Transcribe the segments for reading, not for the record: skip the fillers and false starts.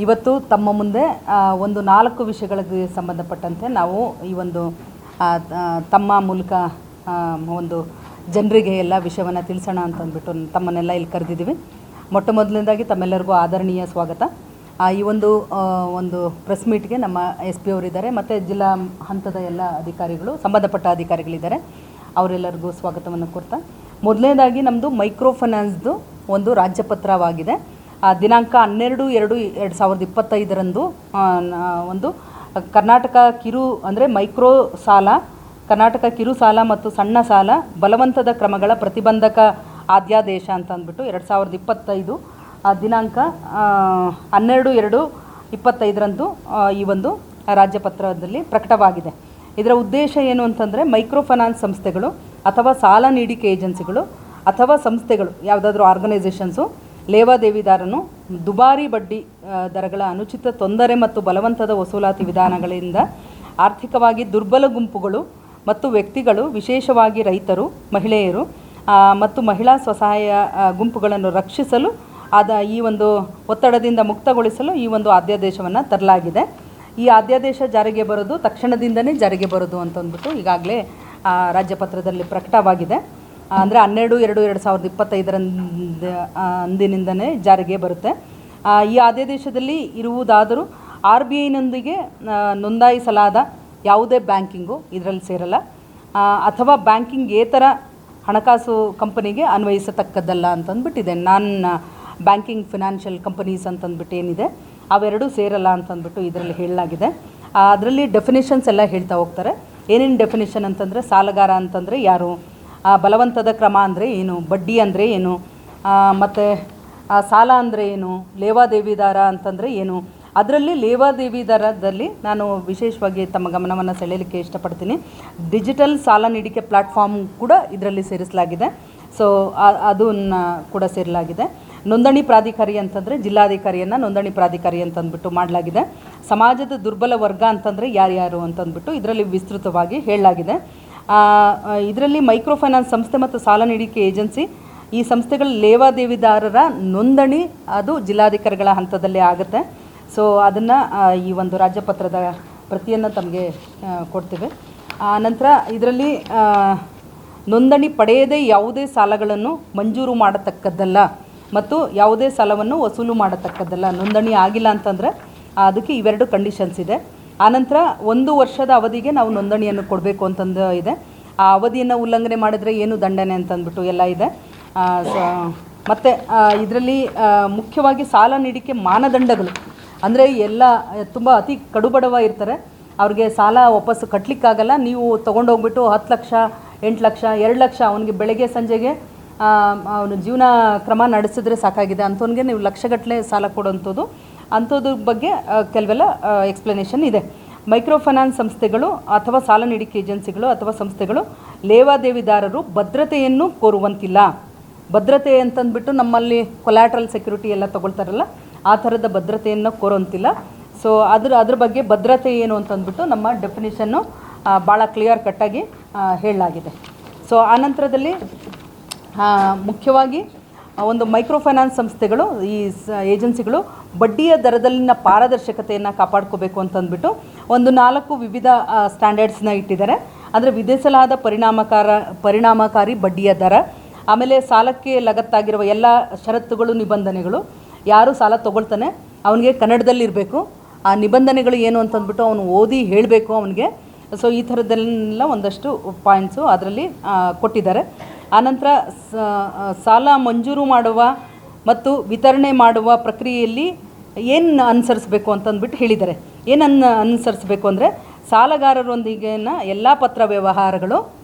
ಇವತ್ತು ತಮ್ಮ ಮುಂದೆ ಒಂದು 4 ವಿಷಯಗಳಿಗೆ ಸಂಬಂಧಪಟ್ಟಂತೆ ನಾವು ಈ ಒಂದು ತಮ್ಮ ಮೂಲಕ ಒಂದು ಜನರಿಗೆ ಎಲ್ಲ ವಿಷಯವನ್ನು ತಿಳಿಸೋಣ ಅಂತ ಅಂದ್ಬಿಟ್ಟು ತಮ್ಮನ್ನೆಲ್ಲ ಇಲ್ಲಿ ಕರೆದಿದ್ದೀವಿ. ಮೊಟ್ಟ ಮೊದಲನೇದಾಗಿ ತಮ್ಮೆಲ್ಲರಿಗೂ ಆದರಣೀಯ ಸ್ವಾಗತ. ಈ ಒಂದು ಪ್ರೆಸ್ ಮೀಟ್ಗೆ ನಮ್ಮ SP ಅವರಿದ್ದಾರೆ ಮತ್ತು ಜಿಲ್ಲಾ ಹಂತದ ಎಲ್ಲ ಅಧಿಕಾರಿಗಳು, ಸಂಬಂಧಪಟ್ಟ ಅಧಿಕಾರಿಗಳಿದ್ದಾರೆ. ಅವರೆಲ್ಲರಿಗೂ ಸ್ವಾಗತವನ್ನು ಕೊಡ್ತಾ, ಮೊದಲನೇದಾಗಿ ನಮ್ಮದು ಮೈಕ್ರೋ ಫೈನಾನ್ಸ್ದು ಒಂದು ರಾಜ್ಯಪತ್ರವಾಗಿದೆ. ದಿನಾಂಕ 12/2/2025 ಒಂದು ಕರ್ನಾಟಕ ಕಿರು ಅಂದರೆ ಮೈಕ್ರೋ ಸಾಲ, ಕರ್ನಾಟಕ ಕಿರು ಸಾಲ ಮತ್ತು ಸಣ್ಣ ಸಾಲ ಬಲವಂತದ ಕ್ರಮಗಳ ಪ್ರತಿಬಂಧಕ ಅಧ್ಯಾದೇಶ ಅಂತ ಅಂದ್ಬಿಟ್ಟು 2025 ದಿನಾಂಕ 12/2/25 ಈ ಒಂದು ರಾಜ್ಯಪತ್ರದಲ್ಲಿ ಪ್ರಕಟವಾಗಿದೆ. ಇದರ ಉದ್ದೇಶ ಏನು ಅಂತಂದರೆ, ಮೈಕ್ರೋ ಫೈನಾನ್ಸ್ ಸಂಸ್ಥೆಗಳು ಅಥವಾ ಸಾಲ ನೀಡಿಕೆ ಏಜೆನ್ಸಿಗಳು ಅಥವಾ ಸಂಸ್ಥೆಗಳು ಯಾವುದಾದ್ರೂ ಆರ್ಗನೈಸೇಷನ್ಸು ಲೇವಾದೇವಿದಾರನು ದುಬಾರಿ ಬಡ್ಡಿ ದರಗಳ ಅನುಚಿತ ತೊಂದರೆ ಮತ್ತು ಬಲವಂತದ ವಸೂಲಾತಿ ವಿಧಾನಗಳಿಂದ ಆರ್ಥಿಕವಾಗಿ ದುರ್ಬಲ ಗುಂಪುಗಳು ಮತ್ತು ವ್ಯಕ್ತಿಗಳು, ವಿಶೇಷವಾಗಿ ರೈತರು, ಮಹಿಳೆಯರು ಮತ್ತು ಮಹಿಳಾ ಸ್ವಸಹಾಯ ಗುಂಪುಗಳನ್ನು ರಕ್ಷಿಸಲು ಈ ಒಂದು ಒತ್ತಡದಿಂದ ಮುಕ್ತಗೊಳಿಸಲು ಈ ಒಂದು ಅಧ್ಯಾದೇಶವನ್ನು ತರಲಾಗಿದೆ. ಈ ಅಧ್ಯಾದೇಶ ಜಾರಿಗೆ ಬರೋದು ತಕ್ಷಣದಿಂದನೇ ಜಾರಿಗೆ ಬರೋದು ಅಂತ ಅಂದ್ಬಿಟ್ಟು ಈಗಾಗಲೇ ರಾಜ್ಯಪತ್ರದಲ್ಲಿ ಪ್ರಕಟವಾಗಿದೆ. ಅಂದರೆ 12/2/2025 ಅಂದಿನಿಂದನೇ ಜಾರಿಗೆ ಬರುತ್ತೆ. ಈ ಅಧ್ಯಾದೇಶದಲ್ಲಿ ಇರುವುದಾದರೂ RBIನೊಂದಿಗೆ ನೋಂದಾಯಿಸಲಾದ ಯಾವುದೇ ಬ್ಯಾಂಕಿಂಗು ಇದರಲ್ಲಿ ಸೇರಲ್ಲ, ಅಥವಾ ಬ್ಯಾಂಕಿಂಗೇತರ ಹಣಕಾಸು ಕಂಪನಿಗೆ ಅನ್ವಯಿಸತಕ್ಕದ್ದಲ್ಲ ಅಂತಂದ್ಬಿಟ್ಟಿದೆ. ಬ್ಯಾಂಕಿಂಗ್ ಫಿನಾನ್ಷಿಯಲ್ ಕಂಪನೀಸ್ ಅಂತಂದ್ಬಿಟ್ಟು ಏನಿದೆ ಅವೆರಡೂ ಸೇರಲ್ಲ ಅಂತಂದ್ಬಿಟ್ಟು ಇದರಲ್ಲಿ ಹೇಳಲಾಗಿದೆ. ಅದರಲ್ಲಿ ಡೆಫಿನೇಷನ್ಸ್ ಎಲ್ಲ ಹೇಳ್ತಾ ಹೋಗ್ತಾರೆ. ಏನೇನು ಡೆಫಿನೇಷನ್ ಅಂತಂದರೆ, ಸಾಲಗಾರ ಅಂತಂದರೆ ಯಾರು, ಬಲವಂತದ ಕ್ರಮ ಅಂದರೆ ಏನು, ಬಡ್ಡಿ ಅಂದರೆ ಏನು, ಮತ್ತು ಸಾಲ ಅಂದರೆ ಏನು, ಲೇವಾದೇವಿದಾರ ಅಂತಂದರೆ ಏನು. ಅದರಲ್ಲಿ ಲೇವಾದೇವಿದಾರದಲ್ಲಿ ನಾನು ವಿಶೇಷವಾಗಿ ತಮ್ಮ ಗಮನವನ್ನು ಸೆಳೆಯಲಿಕ್ಕೆ ಇಷ್ಟಪಡ್ತೀನಿ. ಡಿಜಿಟಲ್ ಸಾಲ ನೀಡಿಕೆ ಪ್ಲ್ಯಾಟ್ಫಾರ್ಮ್ ಕೂಡ ಇದರಲ್ಲಿ ಸೇರಿಸಲಾಗಿದೆ. ಸೊ ಅದನ್ನು ಕೂಡ ಸೇರಲಾಗಿದೆ. ನೋಂದಣಿ ಪ್ರಾಧಿಕಾರಿ ಅಂತಂದರೆ ಜಿಲ್ಲಾಧಿಕಾರಿಯನ್ನು ನೋಂದಣಿ ಪ್ರಾಧಿಕಾರಿ ಅಂತಂದ್ಬಿಟ್ಟು ಮಾಡಲಾಗಿದೆ. ಸಮಾಜದ ದುರ್ಬಲ ವರ್ಗ ಅಂತಂದರೆ ಯಾರ್ಯಾರು ಅಂತಂದ್ಬಿಟ್ಟು ಇದರಲ್ಲಿ ವಿಸ್ತೃತವಾಗಿ ಹೇಳಲಾಗಿದೆ. ಇದರಲ್ಲಿ ಮೈಕ್ರೋ ಫೈನಾನ್ಸ್ ಸಂಸ್ಥೆ ಮತ್ತು ಸಾಲ ನೀಡಿಕೆ ಏಜೆನ್ಸಿ, ಈ ಸಂಸ್ಥೆಗಳ ಲೇವಾದೇವಿದಾರರ ನೋಂದಣಿ ಅದು ಜಿಲ್ಲಾಧಿಕಾರಿಗಳ ಹಂತದಲ್ಲೇ ಆಗುತ್ತೆ. ಸೊ ಅದನ್ನು ಈ ಒಂದು ರಾಜ್ಯಪತ್ರದ ಪ್ರತಿಯನ್ನು ತಮಗೆ ಕೊಡ್ತೇವೆ. ನಂತರ ಇದರಲ್ಲಿ ನೋಂದಣಿ ಪಡೆಯದೇ ಯಾವುದೇ ಸಾಲಗಳನ್ನು ಮಂಜೂರು ಮಾಡತಕ್ಕದ್ದಲ್ಲ ಮತ್ತು ಯಾವುದೇ ಸಾಲವನ್ನು ವಸೂಲು ಮಾಡತಕ್ಕದ್ದಲ್ಲ. ನೋಂದಣಿ ಆಗಿಲ್ಲ ಅಂತಂದರೆ ಅದಕ್ಕೆ ಇವೆರಡು ಕಂಡೀಷನ್ಸ್ ಇದೆ. ಆನಂತರ 1 ವರ್ಷದ ಅವಧಿಗೆ ನಾವು ನೋಂದಣಿಯನ್ನು ಕೊಡಬೇಕು ಅಂತಂದು ಇದೆ. ಆ ಅವಧಿಯನ್ನು ಉಲ್ಲಂಘನೆ ಮಾಡಿದರೆ ಏನು ದಂಡನೆ ಅಂತಂದ್ಬಿಟ್ಟು ಎಲ್ಲ ಇದೆ. ಮತ್ತು ಇದರಲ್ಲಿ ಮುಖ್ಯವಾಗಿ ಸಾಲ ನೀಡಿಕೆ ಮಾನದಂಡಗಳು ಅಂದರೆ ಎಲ್ಲ ತುಂಬ ಅತಿ ಕಡುಬಡವ ಇರ್ತಾರೆ, ಅವ್ರಿಗೆ ಸಾಲ ವಾಪಸ್ಸು ಕಟ್ಟಲಿಕ್ಕಾಗಲ್ಲ. ನೀವು ತೊಗೊಂಡೋಗ್ಬಿಟ್ಟು 10 ಲಕ್ಷ, 8 ಲಕ್ಷ, 2 ಲಕ್ಷ ಅವನಿಗೆ ಬೆಳಗ್ಗೆ ಸಂಜೆಗೆ ಅವನು ಜೀವನ ಕ್ರಮ ನಡೆಸಿದ್ರೆ ಸಾಕಾಗಿದೆ, ಅಂಥವನಿಗೆ ನೀವು ಲಕ್ಷಗಟ್ಟಲೆ ಸಾಲ ಕೊಡೋಂಥದ್ದು, ಅಂಥದ್ರ ಬಗ್ಗೆ ಕೆಲವೆಲ್ಲ ಎಕ್ಸ್ಪ್ಲನೇಷನ್ ಇದೆ. ಮೈಕ್ರೋ ಫೈನಾನ್ಸ್ ಸಂಸ್ಥೆಗಳು ಅಥವಾ ಸಾಲ ನೀಡಿಕೆ ಏಜೆನ್ಸಿಗಳು ಅಥವಾ ಸಂಸ್ಥೆಗಳು ಲೇವಾದೇವಿದಾರರು ಭದ್ರತೆಯನ್ನು ಕೋರುವಂತಿಲ್ಲ. ಭದ್ರತೆ ಅಂತಂದ್ಬಿಟ್ಟು ನಮ್ಮಲ್ಲಿ ಕೊಲ್ಯಾಟ್ರಲ್ ಸೆಕ್ಯೂರಿಟಿ ಎಲ್ಲ ತೊಗೊಳ್ತಾರಲ್ಲ, ಆ ಥರದ ಭದ್ರತೆಯನ್ನು ಕೋರುವಂತಿಲ್ಲ. ಸೊ ಅದ್ರ ಬಗ್ಗೆ ಭದ್ರತೆ ಏನು ಅಂತಂದ್ಬಿಟ್ಟು ನಮ್ಮ ಡೆಫಿನಿಷನ್ನು ಭಾಳ ಕ್ಲಿಯರ್ ಕಟ್ಟಾಗಿ ಹೇಳಲಾಗಿದೆ. ಸೊ ಆನಂತರದಲ್ಲಿ ಮುಖ್ಯವಾಗಿ ಒಂದು ಮೈಕ್ರೋ ಫೈನಾನ್ಸ್ ಸಂಸ್ಥೆಗಳು, ಈ ಏಜೆನ್ಸಿಗಳು ಬಡ್ಡಿಯ ದರದಲ್ಲಿನ ಪಾರದರ್ಶಕತೆಯನ್ನು ಕಾಪಾಡ್ಕೋಬೇಕು ಅಂತಂದ್ಬಿಟ್ಟು ಒಂದು 4 ವಿವಿಧ ಸ್ಟ್ಯಾಂಡರ್ಡ್ಸ್ನ ಇಟ್ಟಿದ್ದಾರೆ. ಅಂದರೆ ವಿಧಿಸಲಾದ ಪರಿಣಾಮಕಾರಿ ಬಡ್ಡಿಯ ದರ, ಆಮೇಲೆ ಸಾಲಕ್ಕೆ ಲಗತ್ತಾಗಿರುವ ಎಲ್ಲ ಷರತ್ತುಗಳು, ನಿಬಂಧನೆಗಳು, ಯಾರು ಸಾಲ ತೊಗೊಳ್ತಾನೆ ಅವನಿಗೆ ಕನ್ನಡದಲ್ಲಿರಬೇಕು, ಆ ನಿಬಂಧನೆಗಳು ಏನು ಅಂತಂದ್ಬಿಟ್ಟು ಅವನು ಓದಿ ಹೇಳಬೇಕು ಅವನಿಗೆ. ಸೊ ಈ ಥರದ್ದೆಲ್ಲ ಒಂದಷ್ಟು ಪಾಯಿಂಟ್ಸು ಅದರಲ್ಲಿ ಕೊಟ್ಟಿದ್ದಾರೆ. ಆನಂತರ ಸಾಲ ಮಂಜೂರು ಮಾಡುವ ಮತ್ತು ವಿತರಣೆ ಮಾಡುವ ಪ್ರಕ್ರಿಯೆಯಲ್ಲಿ ಏನು ಅನುಸರಿಸಬೇಕು ಅಂತಂದ್ಬಿಟ್ಟು ಹೇಳಿದ್ದಾರೆ. ಅನುಸರಿಸಬೇಕು ಅಂದರೆ, ಸಾಲಗಾರರೊಂದಿಗಿನ ಎಲ್ಲ ಪತ್ರ ವ್ಯವಹಾರಗಳು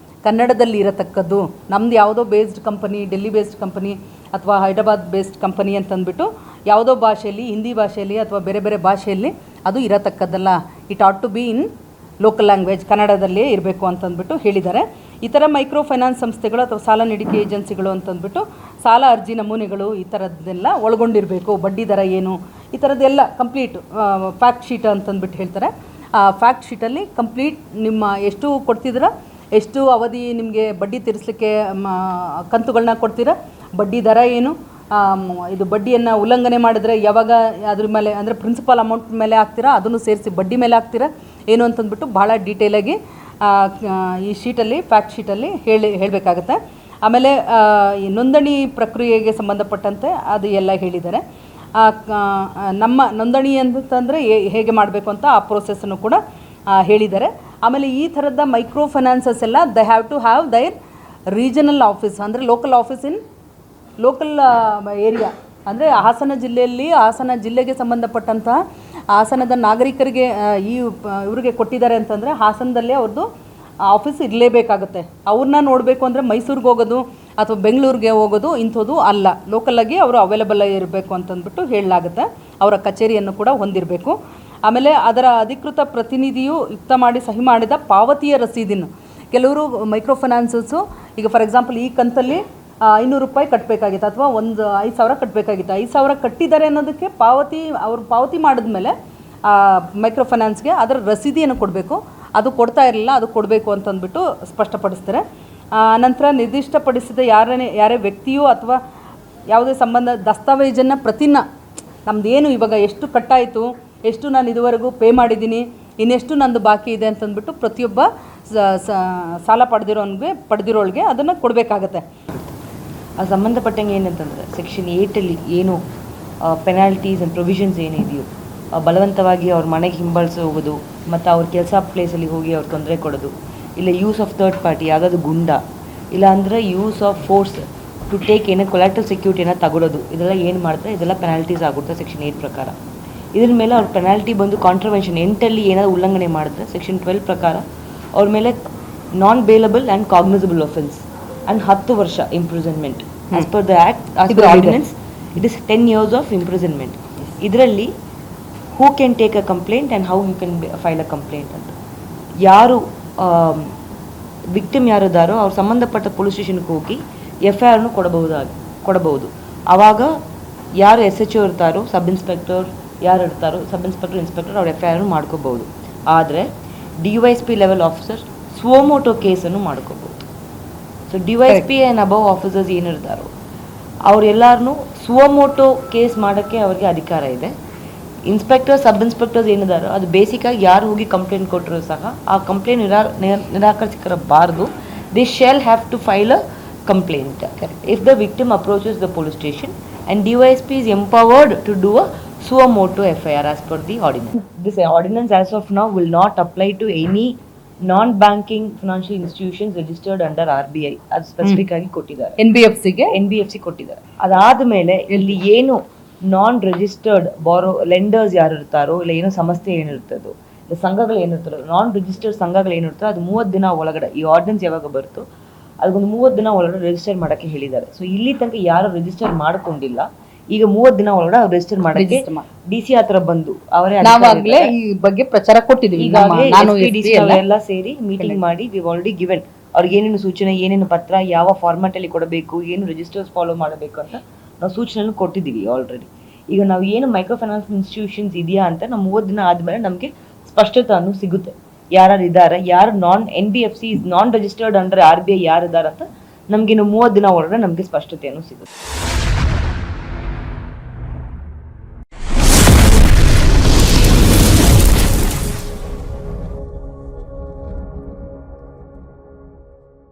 ಕನ್ನಡದಲ್ಲಿ ಇರತಕ್ಕದ್ದು. ನಮ್ಮದು ಯಾವುದೋ based company, Delhi based company ಅಥವಾ ಹೈದರಾಬಾದ್ ಬೇಸ್ಡ್ ಕಂಪನಿ ಅಂತಂದ್ಬಿಟ್ಟು ಯಾವುದೋ ಭಾಷೆಯಲ್ಲಿ, ಹಿಂದಿ ಭಾಷೆಯಲ್ಲಿ ಅಥವಾ ಬೇರೆ ಬೇರೆ ಭಾಷೆಯಲ್ಲಿ ಅದು ಇರತಕ್ಕದ್ದಲ್ಲ. It ought to be in local language, ಕನ್ನಡದಲ್ಲಿಯೇ ಇರಬೇಕು ಅಂತಂದ್ಬಿಟ್ಟು ಹೇಳಿದ್ದಾರೆ. ಇತರ ಮೈಕ್ರೋ ಫೈನಾನ್ಸ್ ಸಂಸ್ಥೆಗಳು ಅಥವಾ ಸಾಲ ನೀಡಿಕೆ ಏಜೆನ್ಸಿಗಳು ಅಂತಂದ್ಬಿಟ್ಟು ಸಾಲ ಅರ್ಜಿ ನಮೂನೆಗಳು ಈ ಥರದ್ದೆಲ್ಲ ಒಳಗೊಂಡಿರಬೇಕು. ಬಡ್ಡಿ ದರ ಏನು, ಈ ಥರದ್ದೆಲ್ಲ ಕಂಪ್ಲೀಟ್ ಫ್ಯಾಕ್ಟ್ ಶೀಟ್ ಅಂತಂದ್ಬಿಟ್ಟು ಹೇಳ್ತಾರೆ. ಆ ಫ್ಯಾಕ್ಟ್ ಶೀಟಲ್ಲಿ ಕಂಪ್ಲೀಟ್ ನಿಮ್ಮ ಎಷ್ಟು ಕೊಡ್ತಿದ್ದೀರಾ, ಎಷ್ಟು ಅವಧಿ ನಿಮಗೆ ಬಡ್ಡಿ ತೀರಿಸಲಿಕ್ಕೆ ಕಂತುಗಳನ್ನ ಕೊಡ್ತೀರಾ, ಬಡ್ಡಿ ದರ ಏನು, ಇದು ಬಡ್ಡಿಯನ್ನು ಉಲ್ಲಂಘನೆ ಮಾಡಿದರೆ ಯಾವಾಗ ಅದ್ರ ಮೇಲೆ ಅಂದರೆ ಪ್ರಿನ್ಸಿಪಲ್ ಅಮೌಂಟ್ ಮೇಲೆ ಹಾಕ್ತೀರಾ ಅದನ್ನು ಸೇರಿಸಿ ಬಡ್ಡಿ ಮೇಲೆ ಹಾಕ್ತೀರಾ ಏನು ಅಂತಂದ್ಬಿಟ್ಟು ಭಾಳ ಡೀಟೇಲಾಗಿ ಈ ಶೀಟಲ್ಲಿ ಫ್ಯಾಕ್ಟ್ ಶೀಟಲ್ಲಿ ಹೇಳಬೇಕಾಗತ್ತೆ. ಆಮೇಲೆ ಈ ನೋಂದಣಿ ಪ್ರಕ್ರಿಯೆಗೆ ಸಂಬಂಧಪಟ್ಟಂತೆ ಅದು ಎಲ್ಲ ಹೇಳಿದ್ದಾರೆ. ನಮ್ಮ ನೋಂದಣಿ ಅಂತಂದರೆ ಹೇಗೆ ಮಾಡಬೇಕು ಅಂತ ಆ ಪ್ರೋಸೆಸ್ಸನ್ನು ಕೂಡ ಹೇಳಿದ್ದಾರೆ. ಆಮೇಲೆ ಈ ಥರದ ಮೈಕ್ರೋ ಫೈನಾನ್ಸಸ್ ಎಲ್ಲ they have to have their regional office, ಅಂದರೆ local office in local area. ಅಂದರೆ ಹಾಸನ ಜಿಲ್ಲೆಯಲ್ಲಿ ಹಾಸನ ಜಿಲ್ಲೆಗೆ ಸಂಬಂಧಪಟ್ಟಂತಹ ಹಾಸನದ ನಾಗರಿಕರಿಗೆ ಇವರಿಗೆ ಕೊಟ್ಟಿದ್ದಾರೆ ಅಂತಂದರೆ ಹಾಸನದಲ್ಲೇ ಅವ್ರದ್ದು ಆಫೀಸ್ ಇರಲೇಬೇಕಾಗುತ್ತೆ. ಅವ್ರನ್ನ ನೋಡಬೇಕು ಅಂದರೆ ಮೈಸೂರಿಗೆ ಹೋಗೋದು ಅಥವಾ ಬೆಂಗಳೂರಿಗೆ ಹೋಗೋದು ಇಂಥದ್ದು ಅಲ್ಲ, ಲೋಕಲಾಗಿ ಅವರು ಅವೈಲೇಬಲ್ ಇರಬೇಕು ಅಂತಂದ್ಬಿಟ್ಟು ಹೇಳಲಾಗುತ್ತೆ. ಅವರ ಕಚೇರಿಯನ್ನು ಕೂಡ ಹೊಂದಿರಬೇಕು. ಆಮೇಲೆ ಅದರ ಅಧಿಕೃತ ಪ್ರತಿನಿಧಿಯು ಯುಕ್ತ ಮಾಡಿ ಸಹಿ ಮಾಡಿದ ಪಾವತಿಯ ರಸೀದಿನ ಕೆಲವರು ಮೈಕ್ರೋ ಫೈನಾನ್ಸಸ್ಸು ಈಗ ಫಾರ್ ಎಕ್ಸಾಂಪಲ್ ಈ ಕಂತಲ್ಲಿ 500 ರೂಪಾಯಿ ಕಟ್ಟಬೇಕಾಗಿತ್ತು ಅಥವಾ ಒಂದು 5,000 ಕಟ್ಟಬೇಕಾಗಿತ್ತು. 5,000 ಕಟ್ಟಿದ್ದಾರೆ ಅನ್ನೋದಕ್ಕೆ ಅವರು ಪಾವತಿ ಮಾಡಿದ್ಮೇಲೆ ಮೈಕ್ರೋ ಫೈನಾನ್ಸ್ಗೆ ಅದರ ರಸೀದಿಯನ್ನು ಕೊಡಬೇಕು. ಅದು ಕೊಡ್ತಾ ಇರಲಿಲ್ಲ, ಅದು ಕೊಡಬೇಕು ಅಂತಂದ್ಬಿಟ್ಟು ಸ್ಪಷ್ಟಪಡಿಸ್ತಾರೆ. ನಂತರ ನಿರ್ದಿಷ್ಟಪಡಿಸಿದ ಯಾರೇ ವ್ಯಕ್ತಿಯು ಅಥವಾ ಯಾವುದೇ ಸಂಬಂಧ ದಸ್ತಾವೇಜನ್ನು ಪ್ರತಿನ ನಮ್ಮದೇನು ಇವಾಗ ಎಷ್ಟು ಕಟ್ಟಾಯಿತು, ಎಷ್ಟು ನಾನು ಇದುವರೆಗೂ ಪೇ ಮಾಡಿದ್ದೀನಿ, ಇನ್ನೆಷ್ಟು ನಂದು ಬಾಕಿ ಇದೆ ಅಂತಂದ್ಬಿಟ್ಟು ಪ್ರತಿಯೊಬ್ಬ ಸಾಲ ಪಡೆದಿರೋಳಿಗೆ ಅದನ್ನು ಕೊಡಬೇಕಾಗತ್ತೆ. ಅದು ಸಂಬಂಧಪಟ್ಟಂಗೆ ಏನಂತಂದರೆ ಸೆಕ್ಷನ್ 8ಅಲ್ಲಿ ಏನು ಪೆನಾಲ್ಟೀಸ್ ಆ್ಯಂಡ್ ಪ್ರೊವಿಷನ್ಸ್ ಏನಿದೆಯೋ ಬಲವಂತವಾಗಿ ಅವ್ರ ಮನೆಗೆ ಹಿಂಬಾಲಿಸಿ ಹೋಗೋದು ಮತ್ತು ಅವ್ರ ಕೆಲಸ ಪ್ಲೇಸಲ್ಲಿ ಹೋಗಿ ಅವ್ರು ತೊಂದರೆ ಕೊಡೋದು, ಇಲ್ಲ ಯೂಸ್ ಆಫ್ ಥರ್ಡ್ ಪಾರ್ಟಿ ಯಾವುದಾದ್ರು ಗುಂಡ, ಇಲ್ಲ ಅಂದರೆ use of force to take ಏನೋ ಕೊಲಾಟ್ರಲ್ ಸೆಕ್ಯೂರಿಟಿನ ತಗೊಳ್ಳೋದು, ಇದೆಲ್ಲ ಏನು ಮಾಡ್ತಾರೆ ಇದೆಲ್ಲ ಪೆನಾಲ್ಟೀಸ್ ಆಗುತ್ತೆ ಸೆಕ್ಷನ್ 8 ಪ್ರಕಾರ. ಇದ್ರ ಮೇಲೆ ಅವ್ರ ಪೆನಾಲ್ಟಿ ಬಂದು ಕಾಂಟ್ರವೆನ್ಷನ್ 8ಅಲ್ಲಿ ಏನಾದರೂ ಉಲ್ಲಂಘನೆ ಮಾಡಿದ್ರೆ ಸೆಕ್ಷನ್ 12 ಪ್ರಕಾರ ಅವ್ರ ಮೇಲೆ non bailable and cognisable offence and 10 ವರ್ಷ imprisonment. As per the act, as per ordinance it is 10 years of imprisonment. ಇದರಲ್ಲಿ who can take a complaint and how you can file a complaint ಅಂತ, ಯಾರು victim ಯಾರಿದ್ದಾರೋ ಅವ್ರು ಸಂಬಂಧಪಟ್ಟ police ಸ್ಟೇಷನ್ಗೆ ಹೋಗಿ FIRನು ಕೊಡಬಹುದು. ಆವಾಗ ಯಾರು SHO ಇರ್ತಾರೋ, ಸಬ್ ಇನ್ಸ್ಪೆಕ್ಟರ್ ಯಾರು ಇರ್ತಾರೋ, ಸಬ್ ಇನ್ಸ್ಪೆಕ್ಟರ್ ಇನ್ಸ್ಪೆಕ್ಟರ್ ಅವ್ರು FIRನು ಮಾಡ್ಕೋಬಹುದು. ಆದರೆ DYSP ಲೆವೆಲ್ ಆಫೀಸರ್ ಸ್ವೋಮೋಟೋ ಕೇಸನ್ನು ಮಾಡ್ಕೋಬಹುದು. So DYSP and above officers ಏನಿರ್ತಾರೋ ಅವರೆಲ್ಲರನ್ನೂ ಸ್ವೋಮೋಟೋ ಕೇಸ್ ಮಾಡೋಕ್ಕೆ ಅವ್ರಿಗೆ ಅಧಿಕಾರ ಇದೆ. ಇನ್ಸ್ಪೆಕ್ಟರ್ ಸಬ್ ಇನ್ಸ್ಪೆಕ್ಟರ್ಸ್ ಏನಿದಾರೋ ಅದು ಬೇಸಿಕಾಗಿ ಯಾರು ಹೋಗಿ ಕಂಪ್ಲೇಂಟ್ ಕೊಟ್ಟರು ಸಹ ಆ ಕಂಪ್ಲೇಂಟ್ ನಿರಾಕರಿಸಿರಬಾರ್ದು. They shall have to file a complaint if the victim approaches the police station and DYSP is empowered to do a suo motu FIR as per the ordinance. This ordinance as of now will not apply to any non-banking financial institutions registered under RBI. ಅದು specific ಆಗಿ ಕೊಟ್ಟಿದ್ದಾರೆ. NBFC ಕೊಟ್ಟಿದ್ದಾರೆ. ಅದಾದಮೇಲೆ ಇಲ್ಲಿ ಏನು ನಾನ್ registered lenders ಯಾರು ಇರ್ತಾರೋ, ಇಲ್ಲ ಏನೋ ಸಂಸ್ಥೆ ಏನಿರ್ತದೋ, ಇಲ್ಲ ಸಂಘಗಳು ಏನಿರ್ತಾರೋ, ನಾನ್ ರಿಜಿಸ್ಟರ್ಡ್ ಸಂಘಗಳು ಏನಿರ್ತಾರೋ ಅದು 30 ದಿನ ಒಳಗಡೆ, ಈ ಆರ್ಡಿನೆನ್ಸ್ ಯಾವಾಗ ಬರುತ್ತೋ ಅದಕ್ಕೊಂದು 30 ದಿನ ಒಳಗಡೆ ರಿಜಿಸ್ಟರ್ ಮಾಡೋಕ್ಕೆ ಹೇಳಿದ್ದಾರೆ. ಸೊ ಇಲ್ಲಿ ತನಕ ಯಾರು ರಿಜಿಸ್ಟರ್ ಮಾಡ್ಕೊಂಡಿಲ್ಲ, ಈಗ 30 ದಿನ ಒಳಗಡೆ ಅವ್ರು ರಿಜಿಸ್ಟರ್ ಮಾಡೋಕ್ಕೆ DC ಹತ್ರ ಬಂದು ಅವರೇ ಈ ಬಗ್ಗೆ ಪ್ರಚಾರ ಕೊಟ್ಟಿದ್ದೀವಿ. ಎಲ್ಲ ಸೇರಿ ಮೀಟಿಂಗ್ ಮಾಡಿ ವಿ ಆಲ್ರೆಡಿ ಗಿವೆನ್ ಅವ್ರಿಗೆ ಏನೇನು ಸೂಚನೆ, ಏನೇನು ಪತ್ರ, ಯಾವ ಫಾರ್ಮ್ಯಾಟ್ ಅಲ್ಲಿ ಕೊಡಬೇಕು, ಏನು ರಿಜಿಸ್ಟರ್ಸ್ ಫಾಲೋ ಮಾಡಬೇಕು ಅಂತ ನಾವು ಸೂಚನೆ ಕೊಟ್ಟಿದ್ದೀವಿ ಆಲ್ರೆಡಿ. ಈಗ ನಾವು ಏನು ಮೈಕ್ರೋ ಫೈನಾನ್ಸ್ ಇನ್ಸ್ಟಿಟ್ಯೂಷನ್ಸ್ ಇದೆಯಾ ಅಂತ ನಾವು 30 ದಿನ ಆದಮೇಲೆ ನಮಗೆ ಸ್ಪಷ್ಟತೆ ಸಿಗುತ್ತೆ. ಯಾರು ಇದ್ದಾರೆ, ಯಾರು NBFC ನಾನ್ ರಿಜಿಸ್ಟರ್ಡ್ ಅಂಡರ್ RBI ಯಾರಿದ್ದಾರೆ ಅಂತ ನಮಗಿನ್ನು 30 ದಿನ ಒಳಗಡೆ ನಮಗೆ ಸ್ಪಷ್ಟತೆಯನ್ನು ಸಿಗುತ್ತೆ.